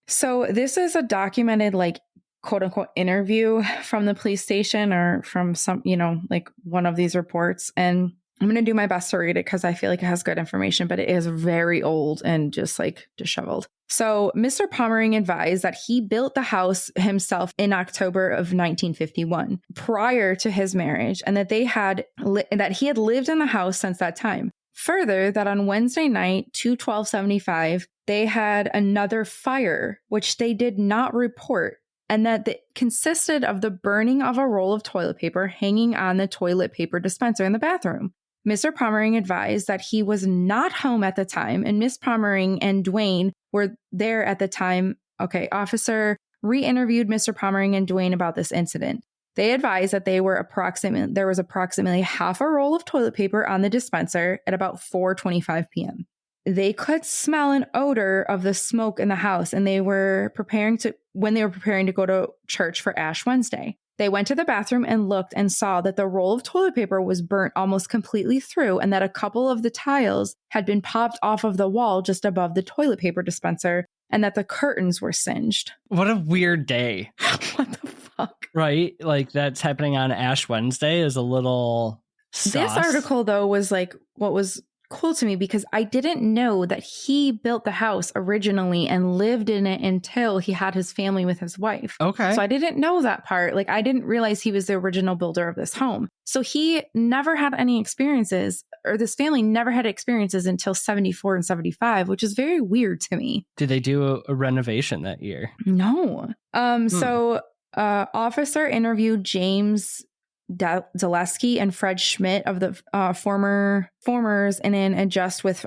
So this is a documented, like, quote unquote interview from the police station or from some, like one of these reports. And I'm going to do my best to read it because I feel like it has good information, but it is very old and just like disheveled. So Mr. Pomeraning advised that he built the house himself in October of 1951 prior to his marriage, and that that he had lived in the house since that time. Further, that on Wednesday night, 2/12/75, they had another fire, which they did not report, and that it consisted of the burning of a roll of toilet paper hanging on the toilet paper dispenser in the bathroom. Mr. Pomeraning advised that he was not home at the time, and Miss Pomeraning and Dwayne were there at the time. Okay, officer re-interviewed Mr. Pomeraning and Dwayne about this incident. They advised that there was approximately half a roll of toilet paper on the dispenser at about 4:25 p.m. They could smell an odor of the smoke in the house, and when they were preparing to go to church for Ash Wednesday. They went to the bathroom and looked and saw that the roll of toilet paper was burnt almost completely through, and that a couple of the tiles had been popped off of the wall just above the toilet paper dispenser, and that the curtains were singed. What a weird day. What the fuck? Right? Like, that's happening on Ash Wednesday is a little sus. This article, though, was like what was cool to me because I didn't know that he built the house originally and lived in it until he had his family with his wife. Okay. So I didn't know that part. Like, I didn't realize he was the original builder of this home. So he never had any experiences, or this family never had experiences until 74 and 75, which is very weird to me. Did they do a renovation that year? No. So officer interviewed James Zaleski and Fred Schmidt of the formers and an adjust with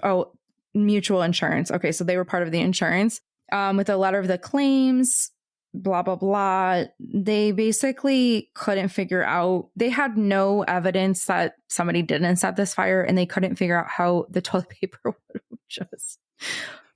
mutual insurance. Okay, so they were part of the insurance with a letter of the claims, blah, blah, blah. They basically couldn't figure out, they had no evidence that somebody didn't set this fire, and they couldn't figure out how the toilet paper would just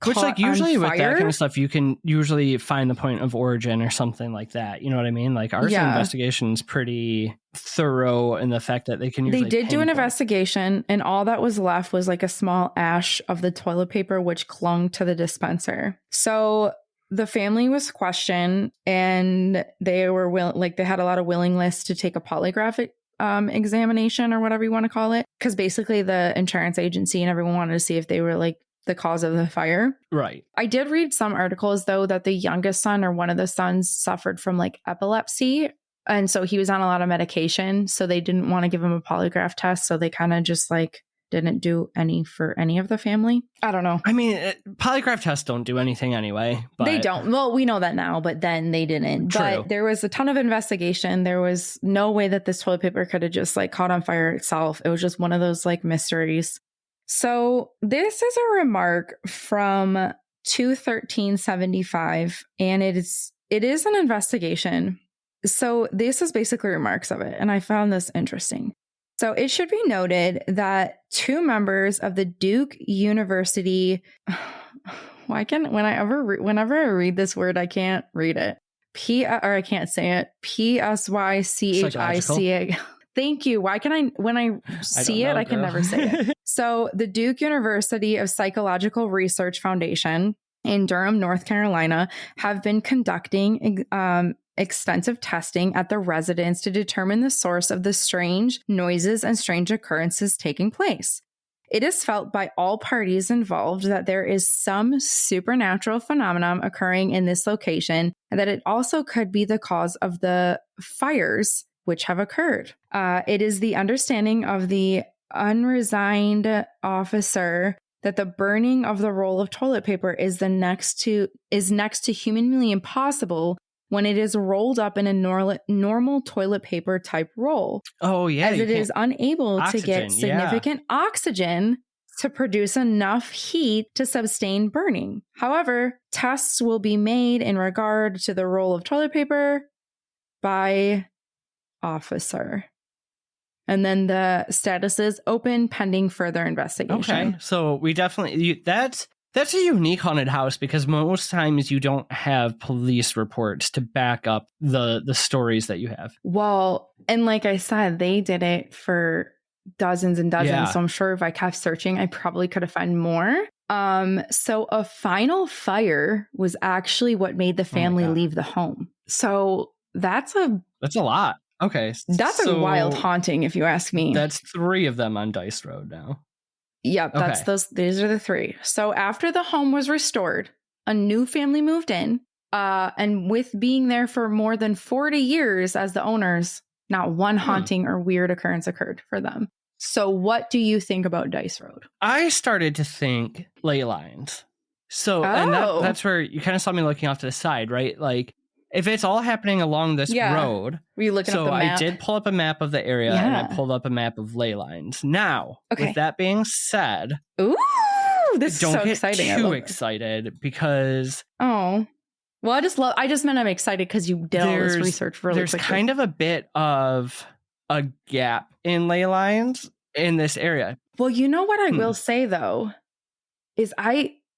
Which, like, usually with that fire. kind of stuff, you can usually find the point of origin or something like that. You know what I mean? Like, arson investigation's pretty thorough in the fact that they can usually They did do an pinpoint. investigation, and all that was left was like a small ash of the toilet paper, which clung to the dispenser. So the family was questioned, and they were they had a lot of willingness to take a polygraph examination, or whatever you want to call it, because basically the insurance agency and everyone wanted to see if they were like the cause of the fire. Right. I did read some articles, though, that the youngest son or one of the sons suffered from like epilepsy. And so he was on a lot of medication. So they didn't want to give him a polygraph test. So they kind of just like didn't do any for any of the family. I don't know. I mean, polygraph tests don't do anything anyway. But They don't. Well, we know that now, but then they didn't. True. But there was a ton of investigation. There was no way that this toilet paper could have just like caught on fire itself. It was just one of those like mysteries. So this is a remark from 2/13/75, and it is an investigation. So this is basically remarks of it, and I found this interesting. So it should be noted that two members of the Duke University, whenever I read this word, I can't read it. I can't say it. PSYCHICA. Thank you. Why can I, when I see it, I can never say it. So the Duke University of Psychological Research Foundation in Durham, North Carolina, have been conducting extensive testing at the residence to determine the source of the strange noises and strange occurrences taking place. It is felt by all parties involved that there is some supernatural phenomenon occurring in this location, and that it also could be the cause of the fires which have occurred. It is the understanding of the unresigned officer that the burning of the roll of toilet paper is next to humanly impossible when it is rolled up in a normal toilet paper type roll. Oh, yeah. As it is unable to get significant oxygen to produce enough heat to sustain burning. However, tests will be made in regard to the roll of toilet paper by officer. And then the status is open pending further investigation. Okay. So we definitely, that's a unique haunted house because most times you don't have police reports to back up the stories that you have. Well, and like I said, they did it for dozens and dozens. Yeah. So I'm sure if I kept searching, I probably could have found more. So a final fire was actually what made the family leave the home. So that's a lot. Okay. That's a wild haunting, if you ask me. That's 3 of them on Dice Road now. Yep, that's these are the 3. So after the home was restored, a new family moved in. And with being there for more than 40 years as the owners, not one haunting or weird occurrence occurred for them. So what do you think about Dice Road? I started to think ley lines. So and that's where you kind of saw me looking off to the side, right? Like if it's all happening along this road. Were you looking up the I map? did pull up a map of the area and I pulled up a map of ley lines. Now, with that being said, ooh, this is so exciting. Don't get too excited because well, I just meant I'm excited because you did all this research really quickly. There's kind of a bit of a gap in ley lines in this area. Well, you know what I will say though is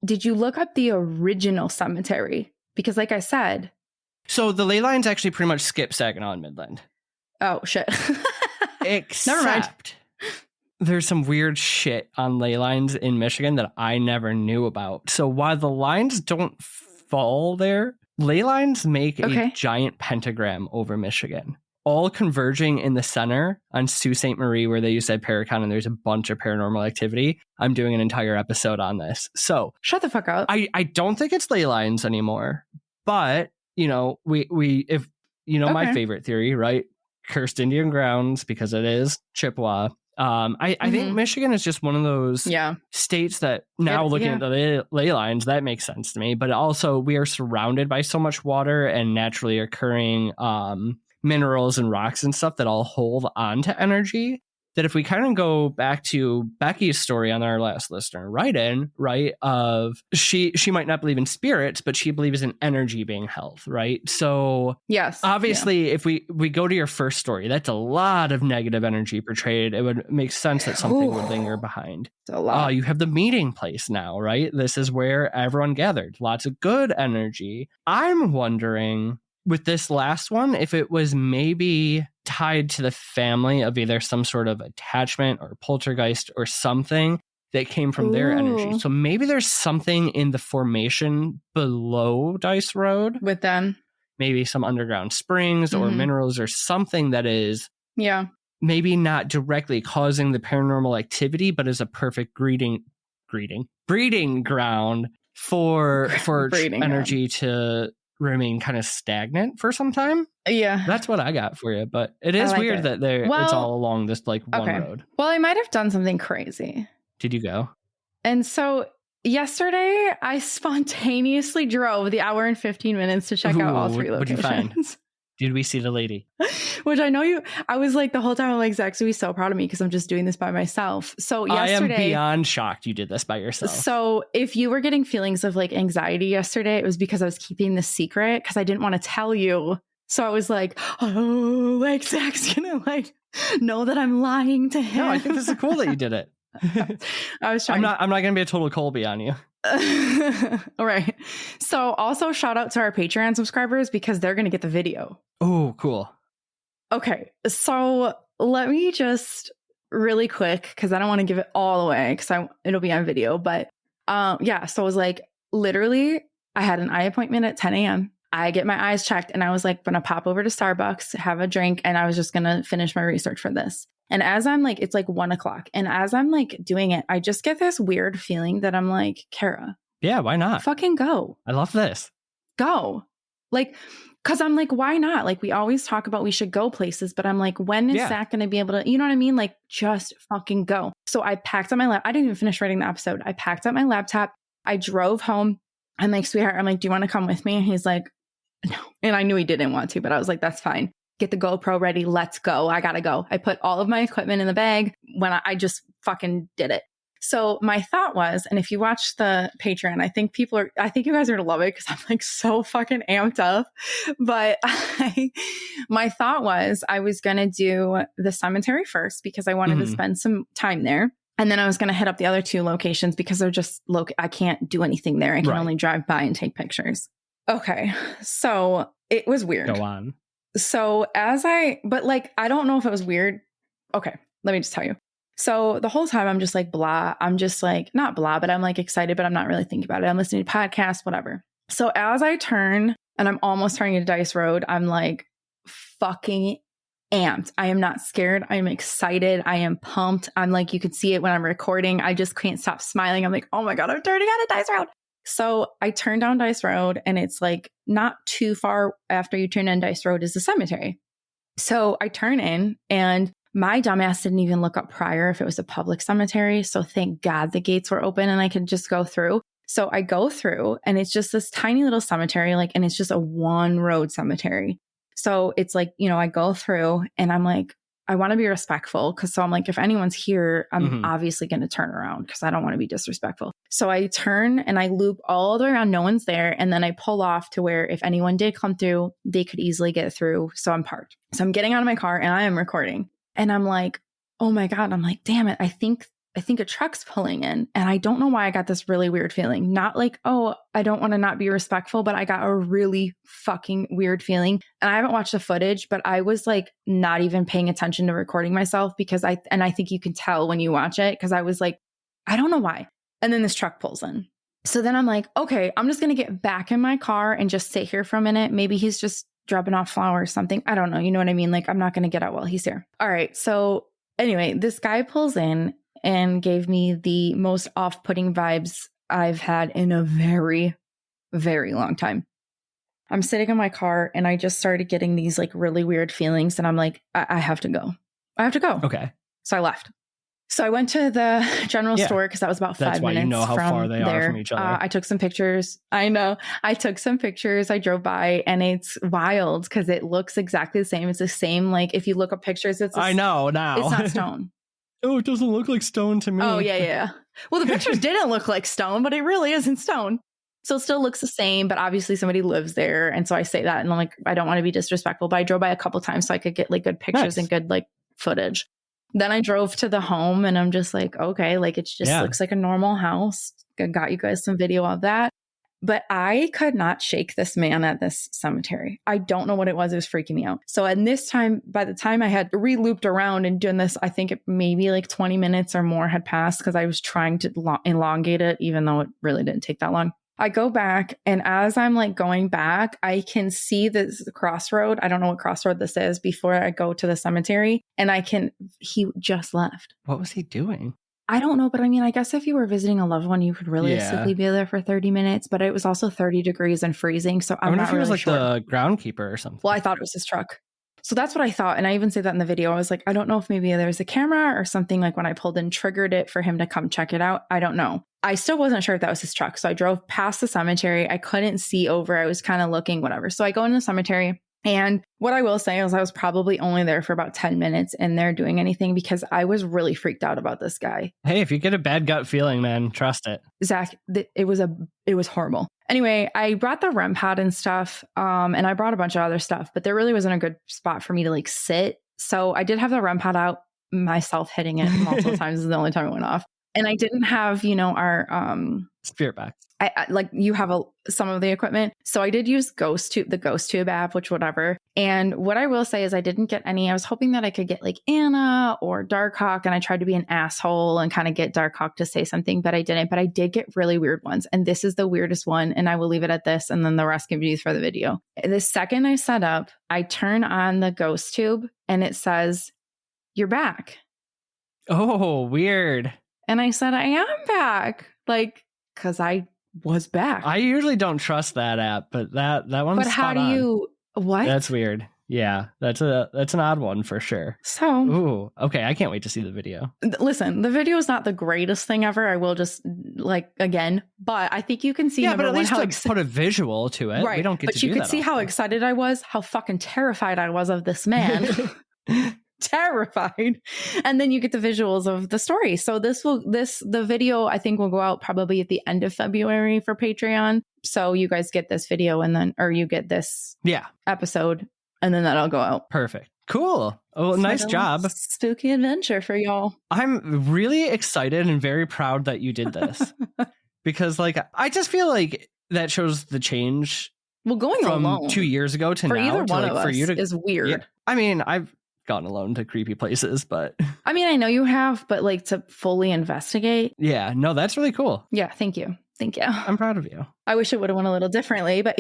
did you look up the original cemetery? Because like I said, so the ley lines actually pretty much skip Saginaw and Midland. Oh, shit. Except never mind. There's some weird shit on ley lines in Michigan that I never knew about. So while the lines don't fall there, ley lines make a giant pentagram over Michigan, all converging in the center on Sault Ste. Marie, where they used to have Paracon, and there's a bunch of paranormal activity. I'm doing an entire episode on this. So shut the fuck up. I don't think it's ley lines anymore, but you know, if you know my favorite theory, right? Cursed Indian grounds, because it is Chippewa. I think Michigan is just one of those states that now looking at the ley lines, that makes sense to me. But also we are surrounded by so much water and naturally occurring minerals and rocks and stuff that all hold on to energy. That if we kind of go back to Becky's story on our last listener write-in, right, of she might not believe in spirits, but she believes in energy being held, right? So yes, obviously, if we go to your first story, that's a lot of negative energy portrayed. It would make sense that something would linger behind. A lot. You have the meeting place now, right? This is where everyone gathered. Lots of good energy. I'm wondering with this last one, if it was maybe tied to the family of either some sort of attachment or poltergeist or something that came from their energy. So maybe there's something in the formation below Dice Road with them. Maybe some underground springs or minerals or something that is maybe not directly causing the paranormal activity, but is a perfect breeding ground for energy to remain kind of stagnant for some time. Yeah. That's what I got for you. But it is weird that it's all along this like one road. Well, I might have done something crazy. Did you go? And so yesterday I spontaneously drove the hour and 15 minutes to check out all 3 locations. What'd you find? Did we see the lady? Which I know I was like the whole time I'm like, Zach's gonna be so proud of me because I'm just doing this by myself. So yesterday, I am beyond shocked you did this by yourself. So if you were getting feelings of like anxiety yesterday, it was because I was keeping this secret because I didn't want to tell you. So I was like, oh, like Zach's gonna like know that I'm lying to him. No, I think this is cool that you did it. I was trying. I'm not gonna be a total Colby on you. All right. So also shout out to our Patreon subscribers because they're going to get the video. Oh, cool. Okay. So let me just really quick, because I don't want to give it all away because it'll be on video. But so it was like literally I had an eye appointment at 10 a.m. I get my eyes checked and I was like going to pop over to Starbucks, have a drink, and I was just going to finish my research for this. And as I'm like, it's like 1:00. And as I'm like doing it, I just get this weird feeling that I'm like, Kara. Yeah, why not? Fucking go. I love this. Go. Like, because I'm like, why not? Like, we always talk about we should go places, but I'm like, when is Zach going to be able to, you know what I mean? Like, just fucking go. So I packed up my laptop. I didn't even finish writing the episode. I packed up my laptop. I drove home. I'm like, sweetheart, I'm like, do you want to come with me? And he's like, no. And I knew he didn't want to, but I was like, that's fine. Get the GoPro ready. Let's go. I gotta go. I put all of my equipment in the bag when I just fucking did it. So my thought was, and if you watch the Patreon, I think you guys are going to love it because I'm like so fucking amped up. But my thought was I was going to do the cemetery first because I wanted to spend some time there. And then I was going to hit up the other 2 locations because they're just, I can't do anything there. I can only drive by and take pictures. Okay. So it was weird. Go on. So but like, I don't know if it was weird. Okay. Let me just tell you. So the whole time I'm just like, blah. I'm just like, not blah, but I'm like excited, but I'm not really thinking about it. I'm listening to podcasts, whatever. So as I turn and I'm almost turning into Dice Road, I'm like fucking amped. I am not scared. I am excited. I am pumped. I'm like, you could see it when I'm recording. I just can't stop smiling. I'm like, oh my God, I'm turning on a Dice Road. So I turn down Dice Road and it's like not too far after you turn in Dice Road is the cemetery. So I turn in and my dumbass didn't even look up prior if it was a public cemetery. So thank God the gates were open and I could just go through. So I go through and it's just this tiny little cemetery, and it's just a one road cemetery. So it's like, I go through and I'm like, I want to be respectful. So I'm like, if anyone's here, I'm obviously going to turn around because I don't want to be disrespectful. So I turn and I loop all the way around. No one's there. And then I pull off to where if anyone did come through, they could easily get through. So I'm parked. So I'm getting out of my car and I am recording. And I'm like, oh my God, I'm like, damn it. I think a truck's pulling in. And I don't know why I got this really weird feeling. Not like, oh, I don't want to not be respectful, but I got a really fucking weird feeling. And I haven't watched the footage, but I was like not even paying attention to recording myself because I think you can tell when you watch it because I was like, I don't know why. And then this truck pulls in. So then I'm like, okay, I'm just going to get back in my car and just sit here for a minute. Maybe he's just dropping off flowers or something. I don't know. You know what I mean? Like, I'm not going to get out while he's here. All right. So anyway, this guy pulls in and gave me the most off-putting vibes I've had in a very, very long time. I'm sitting in my car and I just started getting these like really weird feelings. And I'm like, I have to go. I have to go. Okay. So I left. So I went to the general store because that was about 5 minutes. That's why you know how far they are from each other. I took some pictures. I know. I took some pictures. I drove by and it's wild because it looks exactly the same. It's the same. Like if you look up pictures, I know now. It's not stone. Oh, it doesn't look like stone to me. Oh, yeah. Well, the pictures didn't look like stone, but it really isn't stone. So it still looks the same, but obviously somebody lives there. And so I say that and I'm like, I don't want to be disrespectful, but I drove by a couple times so I could get like good pictures and good like footage. Then I drove to the home and I'm just like, okay, like it just looks like a normal house. I got you guys some video of that. But I could not shake this man at this cemetery. I don't know what it was. It was freaking me out. So at this time, by the time I had re-looped around and done this, I think maybe like 20 minutes or more had passed because I was trying to elongate it, even though it really didn't take that long. I go back and as I'm like going back, I can see this crossroad. I don't know what crossroad this is before I go to the cemetery. And he just left. What was he doing? I don't know, but I mean, I guess if you were visiting a loved one, you could realistically be there for 30 minutes, but it was also 30 degrees and freezing. So I'm not really sure. The groundkeeper or something. Well, I thought it was his truck. So that's what I thought. And I even say that in the video. I was like, I don't know if maybe there's a camera or something like when I pulled in triggered it for him to come check it out. I don't know. I still wasn't sure if that was his truck. So I drove past the cemetery. I couldn't see over. I was kind of looking, whatever. So I go in the cemetery. And what I will say is I was probably only there for about 10 minutes in there doing anything because I was really freaked out about this guy. Hey, if you get a bad gut feeling, man, trust it. Zach, it was horrible. Anyway, I brought the REM pad and stuff, and I brought a bunch of other stuff, but there really wasn't a good spot for me to like sit. So I did have the REM pad out, myself hitting it multiple times. This is the only time it went off. And I didn't have, our spirit box. I like you have some of the equipment. So I did use the Ghost Tube app, which whatever. And what I will say is I didn't get any. I was hoping that I could get like Anna or Darkhawk. And I tried to be an asshole and kind of get Darkhawk to say something, but I didn't. But I did get really weird ones. And this is the weirdest one. And I will leave it at this. And then the rest can be used for the video. The second I set up, I turn on the Ghost Tube and it says, "You're back." Oh, weird. And I said, I am back. Like, because I was back. I usually don't trust that app, but that one's But how do you, what? That's weird. Yeah, that's an odd one for sure. So, ooh, okay, I can't wait to see the video. Listen, the video is not the greatest thing ever. I will just again, but I think you can see. Yeah, but at least put a visual to it. Right, we don't get but to do that. But you could see how excited I was, how fucking terrified I was of this man. terrified. And then you get the visuals of the story. So the video I think will go out probably at the end of February for Patreon. So you guys get this video or you get this episode and then that'll go out. Perfect. Cool. Oh, It's nice like a job. Spooky adventure for y'all. I'm really excited and very proud that you did this because I just feel like that shows the change. Well, going from alone 2 years ago to for now either to one of us for you to is weird. Yeah. I mean, I've gone alone to creepy places, but I mean, I know you have, but to fully investigate. Yeah, no, that's really cool. Yeah, thank you. I'm proud of you. I wish it would have went a little differently, but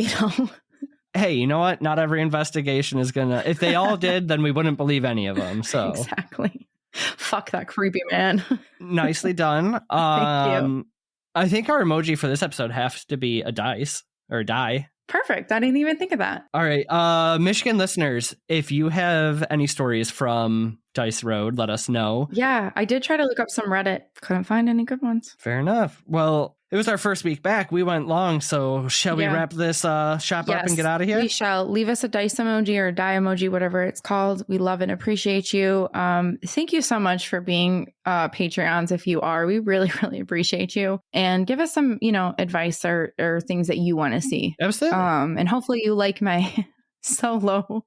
Hey, you know what? Not every investigation is gonna. If they all did, then we wouldn't believe any of them. So exactly. Fuck that creepy man. Nicely done. Thank you. I think our emoji for this episode has to be a dice or a die. Perfect. I didn't even think of that. All right. Michigan listeners, if you have any stories from Dice Road, let us know. Yeah, I did try to look up some Reddit. Couldn't find any good ones. Fair enough. Well, it was our first week back. We went long. So shall we wrap this shop up and get out of here? We shall. Leave us a dice emoji or a die emoji, whatever it's called. We love and appreciate you. Thank you so much for being Patreons. If you are, we really, really appreciate you. And give us some, advice or things that you want to see. Absolutely. And hopefully you like my solo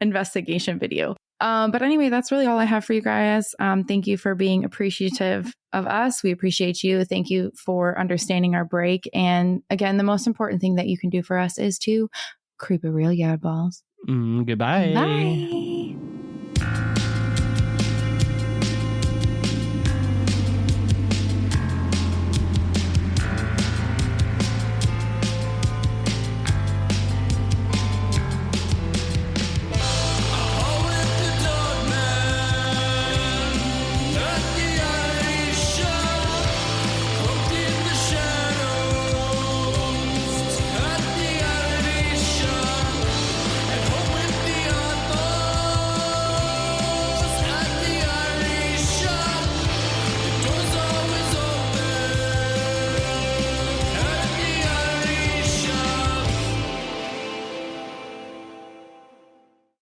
investigation video. But anyway, that's really all I have for you guys. Thank you for being appreciative of us. We appreciate you. Thank you for understanding our break. And again, the most important thing that you can do for us is to creep a real yard balls. Goodbye. Bye.